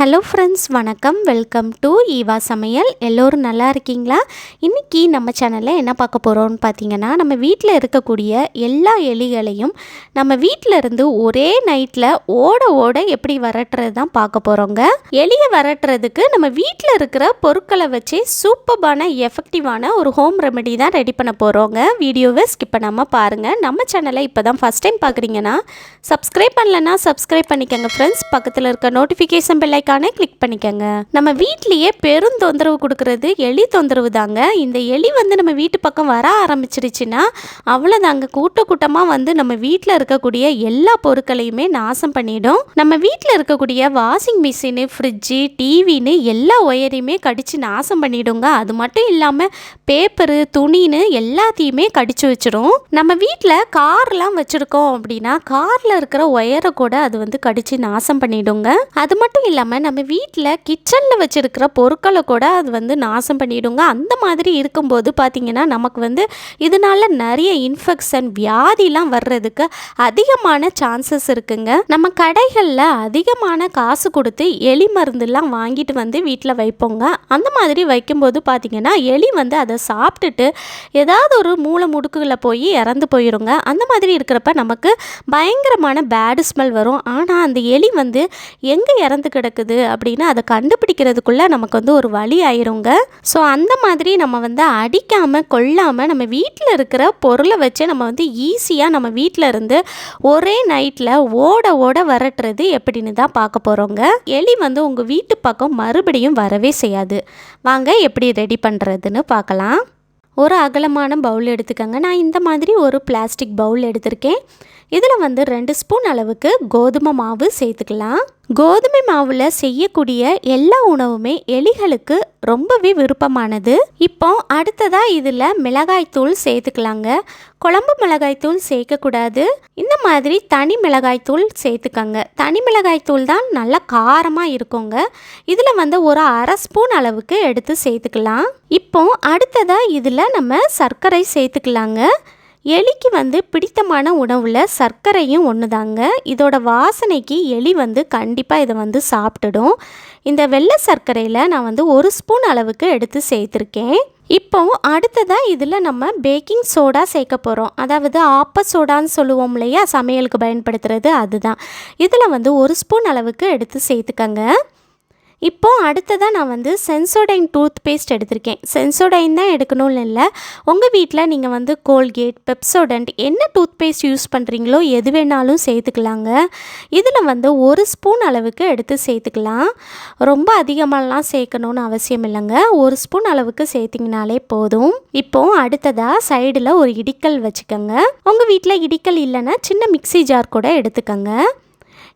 Hello friends, வணக்கம். Welcome to Eva சமையல். எல்லோரும் நல்லா இருக்கீங்களா? இன்றைக்கி நம்ம சேனலில் என்ன பார்க்க போகிறோம்னு பார்த்தீங்கன்னா, நம்ம வீட்டில் இருக்கக்கூடிய எல்லா எலிகளையும் நம்ம வீட்டில் இருந்து ஒரே நைட்டில் ஓட எப்படி விரட்டுறது தான் பார்க்க போகிறோங்க. எலியை விரட்டுறதுக்கு நம்ம வீட்டில் இருக்கிற பொருட்களை வச்சு சூப்பரான எஃபெக்டிவான ஒரு ஹோம் ரெமெடி தான் ரெடி பண்ண போகிறோங்க. வீடியோவை ஸ்கிப் பண்ணாமல் பாருங்கள். நம்ம சேனலை இப்போ தான் ஃபஸ்ட் டைம் பார்க்குறீங்கன்னா சப்ஸ்கிரைப் பண்ணலன்னா சப்ஸ்கிரைப் பண்ணிக்கோங்க ஃப்ரெண்ட்ஸ். பக்கத்தில் இருக்க நோட்டிஃபிகேஷன் பெல் கிளிக் பண்ணிக்கங்க. நம்ம வீட்லயே பெரும் தொந்தரவு கொடுக்கறது எலி தொந்தரவு தாங்க. இந்த எலி நம்ம வீட்டு பக்கம் வர ஆரம்பிச்சிருச்சுன்னா அவ்வளோதாங்க, கூட்டமாக நம்ம வீட்டில் இருக்கக்கூடிய எல்லா பொருட்களையுமே நாசம் பண்ணிடும். நம்ம வீட்டில் இருக்கக்கூடிய வாஷிங் மிஷினு, ஃப்ரிட்ஜு, டிவின்னு எல்லா ஒயரையுமே கடிச்சு நாசம் பண்ணிடுங்க. அது மட்டும் இல்லாமல் பேப்பரு, துணின்னு எல்லாத்தையுமே கடிச்சு வச்சிரும். நம்ம வீட்டில் கார்லாம் வச்சுருக்கோம் அப்படின்னா காரில் இருக்கிற ஒயரை கூட அது கடிச்சு நாசம் பண்ணிடுங்க. அது மட்டும் இல்லாமல் நம்ம வீட்டில் கிச்சனில் வச்சுருக்கிற பொருட்களை கூட அது நாசம் பண்ணிவிடுங்க. அந்த மாதிரி இருக்கும்போது பார்த்திங்கன்னா நமக்கு இதனால் நிறைய இன்ஃபெக்ஷன், வியாதிலாம் வர்றதுக்கு அதிகமான சான்சஸ் இருக்குங்க. நம்ம கடைகளில் அதிகமான காசு கொடுத்து எலி மருந்துலாம் வாங்கிட்டு வீட்டில் வைப்போங்க. அந்த மாதிரி வைக்கும்போது பார்த்திங்கன்னா எலி அதை சாப்பிட்டுட்டு ஏதாவது ஒரு மூளை முடுக்குகளை போய் இறந்து போயிடுங்க. அந்த மாதிரி இருக்கிறப்ப நமக்கு பயங்கரமான பேடு ஸ்மெல் வரும். ஆனால் அந்த எலி எங்கே இறந்து கிடக்குது அப்படின்னு அதை கண்டுபிடிக்கிறதுக்குள்ள நமக்கு ஒரு வழி ஆயிருங்க. ஸோ அந்த மாதிரி நம்ம அடிக்காமல் கொள்ளாமல் நம்ம வீட்டில் இருக்கிற பொருளை வச்சு நம்ம ஈஸியாக நம்ம வீட்டில் இருந்து ஒரே நைட்டில் ஓட விரட்டுறது எப்படின்னு தான் பார்க்க போகிறோங்க. எலி உங்கள் வீட்டு பக்கம் மறுபடியும் வரவே செய்யாது. வாங்க எப்படி ரெடி பண்ணுறதுன்னு பார்க்கலாம். ஒரு அகலமான பவுல் எடுத்துக்கோங்க. நான் இந்த மாதிரி ஒரு பிளாஸ்டிக் பவுல் எடுத்திருக்கேன். இதில் 2 ஸ்பூன் அளவுக்கு கோதுமை மாவு சேர்த்துக்கலாம். கோதுமை மாவில் செய்யக்கூடிய எல்லா உணவுமே எலிகளுக்கு ரொம்பவே விருப்பமானது. இப்போ அடுத்ததாக இதில் மிளகாய்த்தூள் சேர்த்துக்கலாங்க. குழம்பு மிளகாய்த்தூள் சேர்க்கக்கூடாது. இந்த மாதிரி தனி மிளகாய்த்தூள் சேர்த்துக்கங்க. தனி மிளகாய்த்தூள் தான் நல்லா காரமாக இருக்குங்க. இதில் ஒரு அரை ஸ்பூன் அளவுக்கு எடுத்து சேர்த்துக்கலாம். இப்போ அடுத்ததாக இதில் நம்ம சர்க்கரை சேர்த்துக்கலாங்க. எலிக்கு பிடித்தமான உணவில் சர்க்கரையும் ஒன்று தாங்க. இதோட வாசனைக்கு எலி கண்டிப்பாக இதை சாப்பிட்டுடும். இந்த வெள்ளை சர்க்கரையில் நான் ஒரு ஸ்பூன் அளவுக்கு எடுத்து சேர்த்துருக்கேன். இப்போ அடுத்ததாக இதில் நம்ம பேக்கிங் சோடா சேர்க்க போகிறோம். அதாவது ஆப்ப சோடான்னு சொல்லுவோம் இல்லையா, சமையலுக்கு பயன்படுத்துகிறது, அதுதான். இதில் ஒரு ஸ்பூன் அளவுக்கு எடுத்து சேர்த்துக்கங்க. இப்போ அடுத்ததாக நான் சென்சோடைன் டூத் பேஸ்ட் எடுத்திருக்கேன். சென்சோடைன் தான் எடுக்கணும்னு இல்லை. உங்கள் வீட்டில் நீங்கள் கோல்கேட், பெப்சோடன்ட் என்ன டூத் பேஸ்ட் யூஸ் பண்ணுறீங்களோ எது வேணாலும் சேர்த்துக்கலாங்க. இதில் ஒரு ஸ்பூன் அளவுக்கு எடுத்து சேர்த்துக்கலாம். ரொம்ப அதிகமாகலாம் சேர்க்கணுன்னு அவசியம் இல்லைங்க. ஒரு ஸ்பூன் அளவுக்கு சேர்த்திங்கனாலே போதும். இப்போ அடுத்ததாக சைடில் ஒரு இடிக்கல் வச்சுக்கோங்க. உங்கள் வீட்டில் இடிக்கல் இல்லைன்னா சின்ன மிக்ஸி ஜார் கூட எடுத்துக்கோங்க.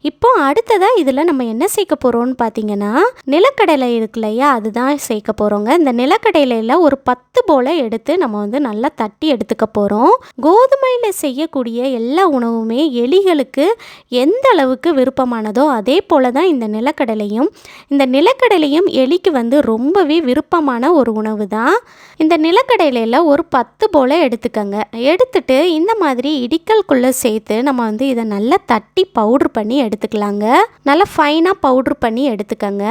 இப்போ அடுத்ததாக இதில் நம்ம என்ன சேர்க்க போகிறோம்னு பார்த்தீங்கன்னா நிலக்கடலை இருக்கு இல்லையா, அதுதான் சேர்க்க போகிறோங்க. இந்த நிலக்கடலையில் ஒரு 10 போல் எடுத்து நம்ம நல்லா தட்டி எடுத்துக்க போகிறோம். கோதுமையில் செய்யக்கூடிய எல்லா உணவுமே எலிகளுக்கு எந்த அளவுக்கு விருப்பமானதோ அதே போல் தான் இந்த நிலக்கடலையும். இந்த நிலக்கடலையும் எலிக்கு ரொம்பவே விருப்பமான ஒரு உணவு தான். இந்த நிலக்கடலையில் ஒரு 10 போல் எடுத்துக்கங்க. எடுத்துட்டு இந்த மாதிரி இடிக்கல்குள்ளே சேர்த்து நம்ம இதை நல்லா தட்டி பவுட்ரு பண்ணி எடுத்துக்கலாங்க. நல்லா ஃபைனாக பவுட்ரு பண்ணி எடுத்துக்கங்க.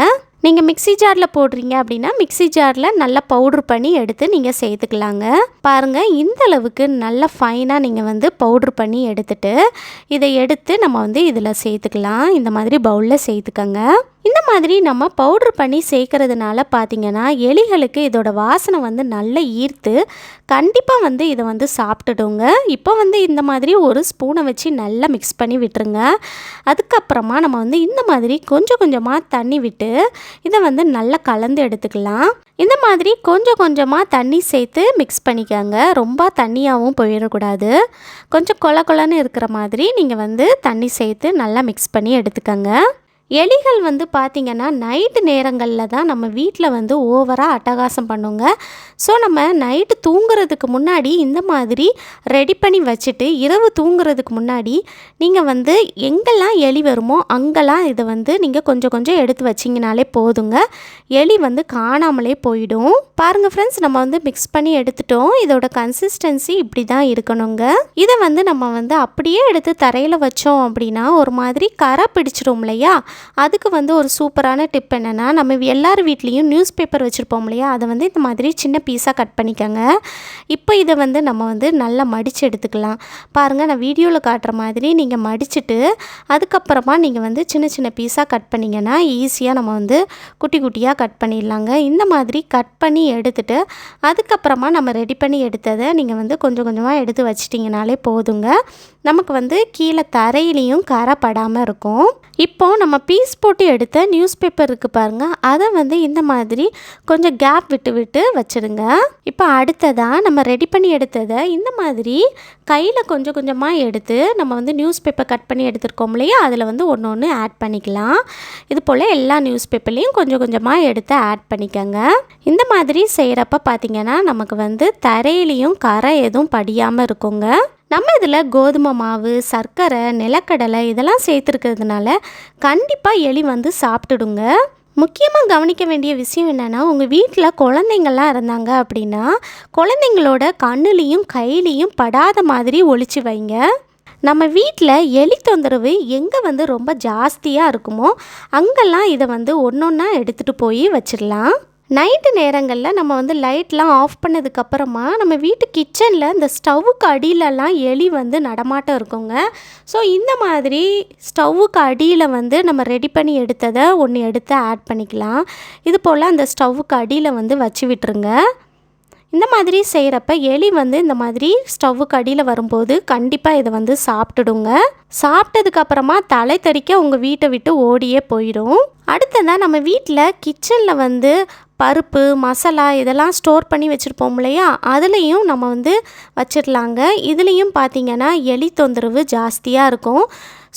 நீங்கள் மிக்ஸி ஜாரில் போடுறீங்க அப்படின்னா மிக்ஸி ஜாரில் நல்லா பவுட்ரு பண்ணி எடுத்து நீங்கள் சேர்த்துக்கலாங்க. பாருங்கள், இந்த அளவுக்கு நல்லா ஃபைனாக நீங்கள் பவுட்ரு பண்ணி எடுத்துட்டு இதை எடுத்து நம்ம இதில் சேர்த்துக்கலாம். இந்த மாதிரி பவுலில் சேர்த்துக்கங்க. இந்த மாதிரி நம்ம பவுட்ரு பண்ணி சேர்க்கறதுனால பார்த்திங்கன்னா எலிகளுக்கு இதோட வாசனை நல்லா ஈர்த்து கண்டிப்பாக இதை சாப்பிட்டுடுங்க. இப்போ இந்த மாதிரி ஒரு ஸ்பூனை வச்சு நல்லா மிக்ஸ் பண்ணி விட்டுருங்க. அதுக்கப்புறமா நம்ம இந்த மாதிரி கொஞ்சம் கொஞ்சமாக தண்ணி விட்டு இதை நல்லா கலந்து எடுத்துக்கலாம். இந்த மாதிரி கொஞ்சம் கொஞ்சமாக தண்ணி சேர்த்து மிக்ஸ் பண்ணிக்கோங்க. ரொம்ப தண்ணியாகவும் போயிடக்கூடாது. கொஞ்சம் கொலன்னு இருக்கிற மாதிரி நீங்கள் தண்ணி சேர்த்து நல்லா மிக்ஸ் பண்ணி எடுத்துக்கோங்க. எலிகள் பார்த்திங்கன்னா நைட்டு நேரங்களில் தான் நம்ம வீட்டில் ஓவராக அட்டகாசம் பண்ணுங்க. ஸோ நம்ம நைட்டு தூங்குறதுக்கு முன்னாடி இந்த மாதிரி ரெடி பண்ணி வச்சுட்டு இரவு தூங்குறதுக்கு முன்னாடி நீங்கள் எங்கெல்லாம் எலி வருமோ அங்கெல்லாம் இதை நீங்கள் கொஞ்சம் கொஞ்சம் எடுத்து வச்சிங்கனாலே போதுங்க. எலி காணாமலே போயிடும். பாருங்கள் ஃப்ரெண்ட்ஸ், நம்ம மிக்ஸ் பண்ணி எடுத்துட்டோம். இதோட கன்சிஸ்டன்சி இப்படி தான் இருக்கணுங்க. இதை நம்ம அப்படியே எடுத்து தரையில் வச்சோம் அப்படின்னா ஒரு மாதிரி கரை பிடிச்சிடும் இல்லையா, அதுக்கு வந்து ஒரு சூப்பரான டிப் என்னென்னா, நம்ம எல்லார் வீட்லேயும் நியூஸ் பேப்பர் வச்சுருப்போம் இல்லையா, அதை வந்து இந்த மாதிரி சின்ன பீஸாக கட் பண்ணிக்கோங்க. இப்போ இதை வந்து நம்ம வந்து நல்லா மடித்து எடுத்துக்கலாம். பாருங்கள், நான் வீடியோவில் காட்டுற மாதிரி நீங்கள் மடிச்சுட்டு அதுக்கப்புறமா நீங்கள் வந்து சின்ன சின்ன பீஸாக கட் பண்ணிங்கன்னா ஈஸியாக நம்ம வந்து குட்டி குட்டியாக கட் பண்ணிடலாங்க. இந்த மாதிரி கட் பண்ணி எடுத்துட்டு அதுக்கப்புறமா நம்ம ரெடி பண்ணி எடுத்ததை நீங்கள் வந்து கொஞ்சம் கொஞ்சமாக எடுத்து வச்சிட்டிங்கனாலே போதுங்க. நமக்கு வந்து கீழே தரையிலையும் கரை படாமல் இருக்கும். இப்போது நம்ம பீஸ் போட்டு எடுத்த நியூஸ் பேப்பர் இருக்குது பாருங்கள், அதை வந்து இந்த மாதிரி கொஞ்சம் கேப் விட்டு விட்டு வச்சுருங்க. இப்போ அடுத்ததாக நம்ம ரெடி பண்ணி எடுத்ததை இந்த மாதிரி கையில் கொஞ்சம் கொஞ்சமாக எடுத்து நம்ம வந்து நியூஸ் பேப்பர் கட் பண்ணி எடுத்துருக்கோம் இல்லையா, அதில் வந்து ஒன்று ஒன்று ஆட் பண்ணிக்கலாம். இது போல் எல்லா நியூஸ் பேப்பர்லேயும் கொஞ்சம் கொஞ்சமாக எடுத்து ஆட் பண்ணிக்கோங்க. இந்த மாதிரி செய்கிறப்ப பார்த்திங்கன்னா நமக்கு வந்து தரையிலையும் கரை எதுவும் படியாமல் இருக்குங்க. நம்ம இதில் கோதுமை மாவு, சர்க்கரை, நிலக்கடலை இதெல்லாம் சேர்த்துருக்கிறதுனால கண்டிப்பாக எலி வந்து சாப்பிட்டுடுங்க. முக்கியமாக கவனிக்க வேண்டிய விஷயம் என்னென்னா, உங்கள் வீட்டில் குழந்தைங்கள்லாம் இருந்தாங்க அப்படின்னா குழந்தைங்களோட கண்ணுலேயும் கையிலையும் படாத மாதிரி ஒளிச்சு வைங்க. நம்ம வீட்டில் எலி தொந்தரவு எங்கே வந்து ரொம்ப ஜாஸ்தியாக இருக்குமோ அங்கெல்லாம் இதை வந்து ஒன்றொன்னா எடுத்துகிட்டு போய் வச்சிடலாம். நைட்டு நேரங்களில் நம்ம வந்து லைட்லாம் ஆஃப் பண்ணதுக்கப்புறமா நம்ம வீட்டு கிச்சனில் இந்த ஸ்டவ்வுக்கு அடியிலலாம் எலி வந்து நடமாட்டம் இருக்குங்க. ஸோ இந்த மாதிரி ஸ்டவ்வுக்கு அடியில் வந்து நம்ம ரெடி பண்ணி எடுத்ததை ஒன்று எடுத்து ஆட் பண்ணிக்கலாம். இது போல் அந்த ஸ்டவ்வுக்கு அடியில் வந்து வச்சு விட்டுருங்க. இந்த மாதிரி செய்கிறப்ப எலி வந்து இந்த மாதிரி ஸ்டவ்வுக்கு அடியில் வரும்போது கண்டிப்பாக இதை வந்து சாப்பிட்டுடுங்க. சாப்பிட்டதுக்கப்புறமா தலை தெறிக்க உங்கள் வீட்டை விட்டு ஓடியே போயிடும். அடுத்ததான் நம்ம வீட்டில் கிச்சனில் வந்து பருப்பு, மசாலா இதெல்லாம் ஸ்டோர் பண்ணி வச்சுருப்போம் இல்லையா, அதுலேயும் நம்ம வந்து வச்சிடலாங்க. இதுலேயும் பார்த்திங்கன்னா எலி தொந்தரவு ஜாஸ்தியாக இருக்கும்.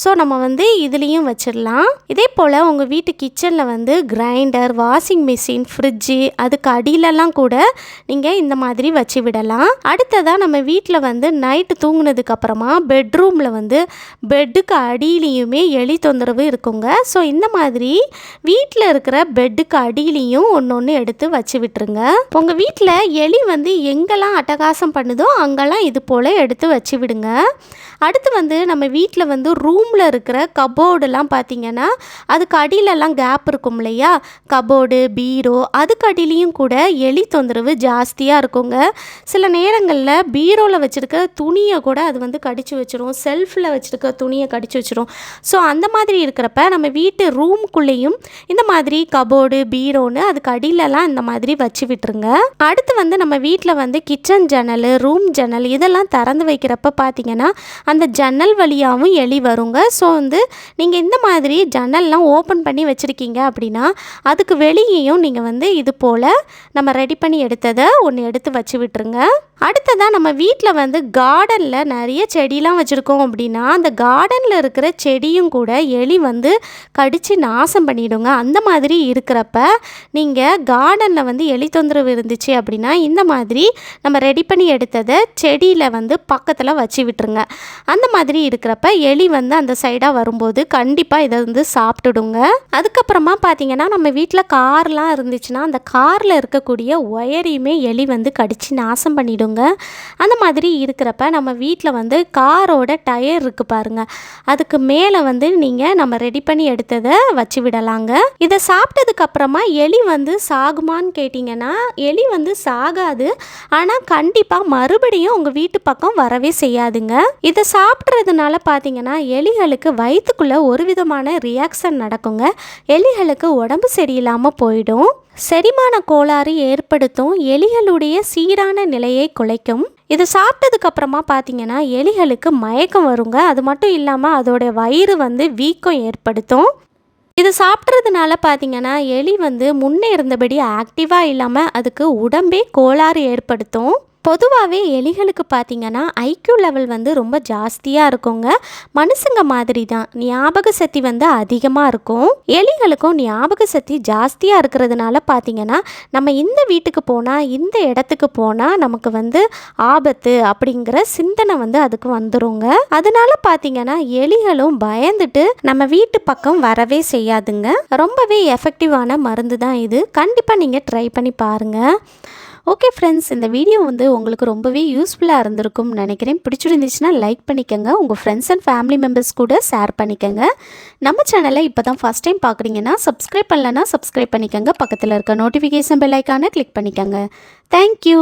ஸோ நம்ம வந்து இதுலேயும் வச்சிடலாம். இதே போல் உங்கள் வீட்டு கிச்சனில் வந்து கிரைண்டர், வாஷிங் மிஷின், ஃப்ரிட்ஜு அதுக்கு அடியிலலாம் கூட நீங்கள் இந்த மாதிரி வச்சு விடலாம். அடுத்ததாக நம்ம வீட்டில் வந்து நைட்டு தூங்குனதுக்கப்புறமா பெட்ரூமில் வந்து பெட்டுக்கு அடியிலையுமே எலி தொந்தரவு இருக்குங்க. ஸோ இந்த மாதிரி வீட்டில் இருக்கிற பெட்டுக்கு அடியிலையும் ஒன்று எடுத்து வச்சு விட்டுருங்க. உங்கள் வீட்டில் எலி வந்து எங்கெல்லாம் அட்டகாசம் பண்ணுதோ அங்கெல்லாம் இது போல் எடுத்து வச்சு விடுங்க. அடுத்து வந்து நம்ம வீட்டில் வந்து ரூமில் இருக்கிற கபோர்டெல்லாம் பார்த்திங்கன்னா அதுக்கு அடியிலலாம் கேப் இருக்கும் இல்லையா, கபோர்டு, பீரோ அதுக்கு அடியிலையும் கூட எலி தொந்தரவு ஜாஸ்தியாக இருக்குங்க. சில நேரங்களில் பீரோவில் வச்சுருக்க துணியை கூட அது வந்து கடிச்சு வச்சிரும், செல்ஃபில் வச்சுருக்க துணியை கடிச்சு வச்சிரும். ஸோ அந்த மாதிரி இருக்கிறப்ப நம்ம வீட்டு ரூம்குள்ளேயும் இந்த மாதிரி கபோர்டு, பீரோன்னு அதுக்கு அடியிலலாம் இந்த மாதிரி வச்சு விட்டுருங்க. அடுத்து வந்து நம்ம வீட்டில் வந்து கிச்சன் ஜன்னல், ரூம் ஜன்னல் இதெல்லாம் திறந்து வைக்கிறப்ப பார்த்திங்கன்னா அந்த ஜன்னல் வழியாகவும் எலி வருங்க. ஸோ வந்து நீங்கள் இந்த மாதிரி ஜன்னல்லாம் ஓப்பன் பண்ணி வச்சுருக்கீங்க அப்படின்னா அதுக்கு வெளியேயும் நீங்கள் வந்து இது போல் நம்ம ரெடி பண்ணி எடுத்ததை ஒன்று எடுத்து வச்சு விட்டுருங்க. அடுத்ததாக நம்ம வீட்டில் வந்து கார்டனில் நிறைய செடியெலாம் வச்சுருக்கோம் அப்படின்னா அந்த கார்டனில் இருக்கிற செடியும் கூட எலி வந்து கடித்து நாசம் பண்ணிவிடுங்க. அந்த மாதிரி இருக்கிறப்ப நீங்கள் கார்டனில் வந்து எலி தொந்தரவு இருந்துச்சு அப்படின்னா இந்த மாதிரி நம்ம ரெடி பண்ணி எடுத்ததை செடியில் வந்து பக்கத்தில் வச்சு விட்டுருங்க. அந்த மாதிரி இருக்கிறப்ப எலி வந்து அந்த சைடாக வரும்போது கண்டிப்பாக இதை வந்து சாப்பிட்டுடுங்க. அதுக்கப்புறமா பார்த்திங்கன்னா நம்ம வீட்டில் கார்லாம் இருந்துச்சுன்னா அந்த காரில் இருக்கக்கூடிய ஒயரையுமே எலி வந்து கடித்து நாசம் பண்ணிவிடுங்க. அந்த மாதிரி இருக்கிறப்ப நம்ம வீட்டில் வந்து காரோட டயர் இருக்குது பாருங்கள், அதுக்கு மேலே வந்து நீங்கள் நம்ம ரெடி பண்ணி எடுத்ததை வச்சு விடலாங்க. இதை சாப்பிட்டதுக்கப்புறமா எலி வந்து சாகுமான்னு கேட்டிங்கன்னா எலி வந்து சாகாது. ஆனால் கண்டிப்பாக மறுபடியும் உங்கள் வீட்டு பக்கம் வரவே செய்யாதுங்க. இதை சாப்பிட்றதுனால பார்த்திங்கன்னா எலிகளுக்கு வயிற்றுக்குள்ளே ஒரு விதமான ரியாக்ஷன் நடக்குங்க. எலிகளுக்கு உடம்பு சரியில்லாமல் போயிடும். செரிமான கோளாறு ஏற்படுத்தும். எலிகளுடைய சீரான நிலையை குலைக்கும். இது சாப்பிட்டதுக்கப்புறமா பார்த்திங்கன்னா எலிகளுக்கு மயக்கம் வருங்க. அது மட்டும் இல்லாமல் அதோடைய வயிறு வந்து வீக்கம் ஏற்படுத்தும். இது சாப்பிட்றதுனால பார்த்திங்கன்னா எலி வந்து முன்னே இருந்தபடி ஆக்டிவாக இல்லாமல் அதுக்கு உடம்பே கோளாறு ஏற்படுத்தும். பொதுவாகவே எலிகளுக்கு பார்த்திங்கன்னா ஐக்யூ லெவல் வந்து ரொம்ப ஜாஸ்தியாக இருக்குங்க. மனுஷங்க மாதிரி தான் ஞாபக சக்தி வந்து அதிகமாக இருக்கும். எலிகளுக்கும் ஞாபக சக்தி ஜாஸ்தியாக இருக்கிறதுனால பார்த்திங்கன்னா நம்ம இந்த வீட்டுக்கு போனால் இந்த இடத்துக்கு போனால் நமக்கு வந்து ஆபத்து அப்படிங்கிற சிந்தனை வந்து அதுக்கு வந்துருங்க. அதனால பார்த்திங்கன்னா எலிகளும் பயந்துட்டு நம்ம வீட்டு பக்கம் வரவே செய்யாதுங்க. ரொம்பவே எஃபெக்டிவான மருந்து தான் இது. கண்டிப்பாக நீங்கள் ட்ரை பண்ணி பாருங்கள். ஓகே ஃப்ரெண்ட்ஸ், இந்த வீடியோ வந்து உங்களுக்கு ரொம்பவே யூஸ்ஃபுல்லாக இருந்திருக்கும்னு நினைக்கிறேன். பிடிச்சிருந்துச்சுன்னா லைக் பண்ணிக்கோங்க, உங்கள் ஃப்ரெண்ட்ஸ் அண்ட் ஃபேமிலி மெம்பர்ஸ் கூட ஷேர் பண்ணிக்கோங்க. நம்ம சேனலை இப்போ தான் ஃபஸ்ட் டைம் பார்க்குறீங்கன்னா சப்ஸ்கிரைப் பண்ணலன்னா சப்ஸ்கிரைப் பண்ணிக்கோங்க. பக்கத்தில் இருக்க நோட்டிஃபிகேஷன் பெல் ஐக்கானை கிளிக் பண்ணிக்கோங்க. தேங்க்யூ.